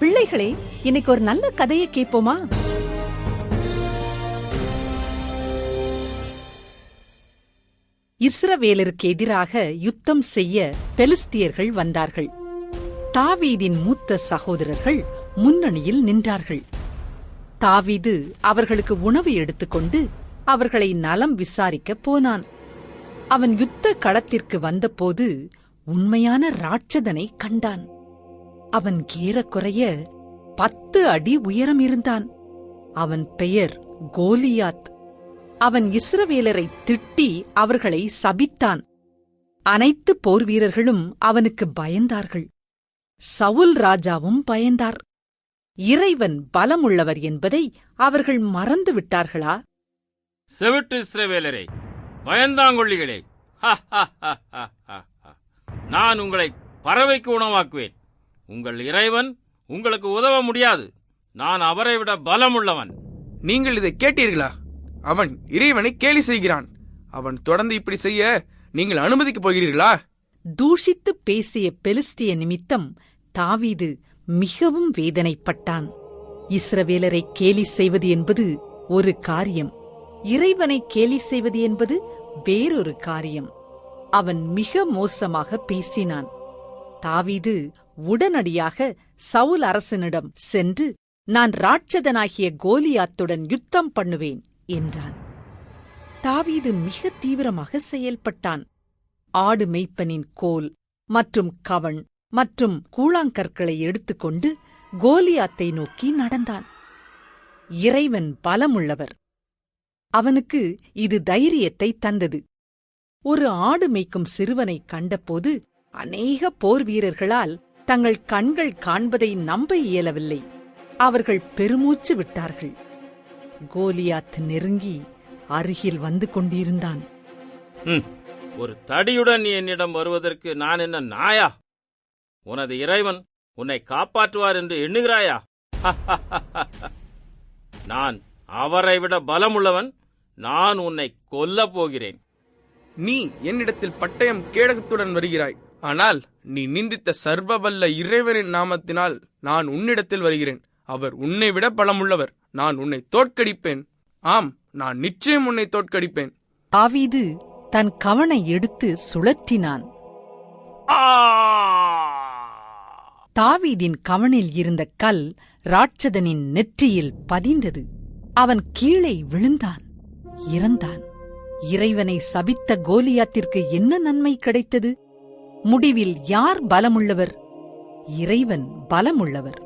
பிள்ளைகளே, இன்னைக்கு ஒரு நல்ல கதையை கேட்போமா? இஸ்ரவேலருக்கு எதிராக யுத்தம் செய்ய பெலிஸ்தியர்கள் வந்தார்கள். தாவீதின் மூத்த சகோதரர்கள் முன்னணியில் நின்றார்கள். தாவீது அவர்களுக்கு உணவு எடுத்துக்கொண்டு அவர்களை நலம் விசாரிக்கப் போனான். அவன் யுத்த களத்திற்கு வந்தபோது உண்மையான ராட்சதனை கண்டான். அவன் ஏறக்குறைய 10 அடி உயரம் இருந்தான். அவன் பெயர் கோலியாத். அவன் இஸ்ரவேலரை திட்டி அவர்களை சபித்தான். அனைத்து போர் வீரர்களும் அவனுக்கு பயந்தார்கள். சவுல் ராஜாவும் பயந்தார். இறைவன் பலமுள்ளவர் என்பதை அவர்கள் மறந்து விட்டார்களா? செவிட்டு இஸ்ரவேலரே, பயந்தாங்கொள்ளிகளே, நான் உங்களை பறவைக்கு உணவாக்குவேன். உங்கள் இறைவன் உங்களுக்கு உதவ முடியாது. நான் அவரை விட பலமுள்ளவன். நீங்கள் இதை கேட்டீர்களா? அவன் இறைவனை கேலி செய்கிறான். அவன் தொடர்ந்து இப்படி செய்ய நீங்கள் அனுமதிக்கப் போகிறீர்களா? தூஷித்து பேசிய பெலிஸ்திய நிமித்தம் தாவீது மிகவும் வேதனைப்பட்டான். இஸ்ரவேலரை கேலி செய்வது என்பது ஒரு காரியம், இறைவனை கேலி செய்வது என்பது வேறொரு காரியம். அவன் மிக மோசமாக பேசினான். தாவீது உடனடியாக சவுல் அரசனிடம் சென்று, நான் ராட்சதனாகிய கோலியாத்துடன் யுத்தம் பண்ணுவேன் என்றான். தாவீது மிக தீவிரமாக செயல்பட்டான். ஆடு மேய்ப்பனின் கோல் மற்றும் கவண் மற்றும் கூழாங்கற்களை எடுத்துக்கொண்டு கோலியாத்தை நோக்கி நடந்தான். இறைவன் பலமுள்ளவர். அவனுக்கு இது தைரியத்தை தந்தது. ஒரு ஆடு மேய்க்கும் சிறுவனை கண்டபோது அநேக போர் வீரர்களால் தங்கள் கண்கள் காண்பதை நம்ப இயலவில்லை. அவர்கள் பெருமூச்சு விட்டார்கள். கோலியாத் நெருங்கி அருகில் வந்து கொண்டிருந்தான். ஒரு தடியுடன் நீ என்னிடம் வருவதற்கு நான் என்ன நாயா? உனது இறைவன் உன்னை காப்பாற்றுவார் என்று எண்ணுகிறாயா? நான் அவரை விட பலமுள்ளவன். நான் உன்னை கொல்லப் போகிறேன். நீ என்னிடத்தில் பட்டயம் கேடகத்துடன் வருகிறாய். ஆனால் நீ நிந்தித்த சர்வவல்ல இறைவனின் நாமத்தினால் நான் உன்னிடத்தில் வருகிறேன். அவர் உன்னை விட பலமுள்ளவர். நான் உன்னை தோற்கடிப்பேன். ஆம், நான் நிச்சயம் உன்னை தோற்கடிப்பேன். தாவீது தன் கவனை எடுத்து சுழற்றினான். தாவீதின் கவனில் இருந்த கல் ராட்சதனின் நெற்றியில் பதிந்தது. அவன் கீழே விழுந்தான், இறந்தான். இறைவனை சபித்த கோலியாத்திற்கு என்ன நன்மை கிடைத்தது? முடிவில் யார் பலமுள்ளவர்? இறைவன் பலமுள்ளவர்.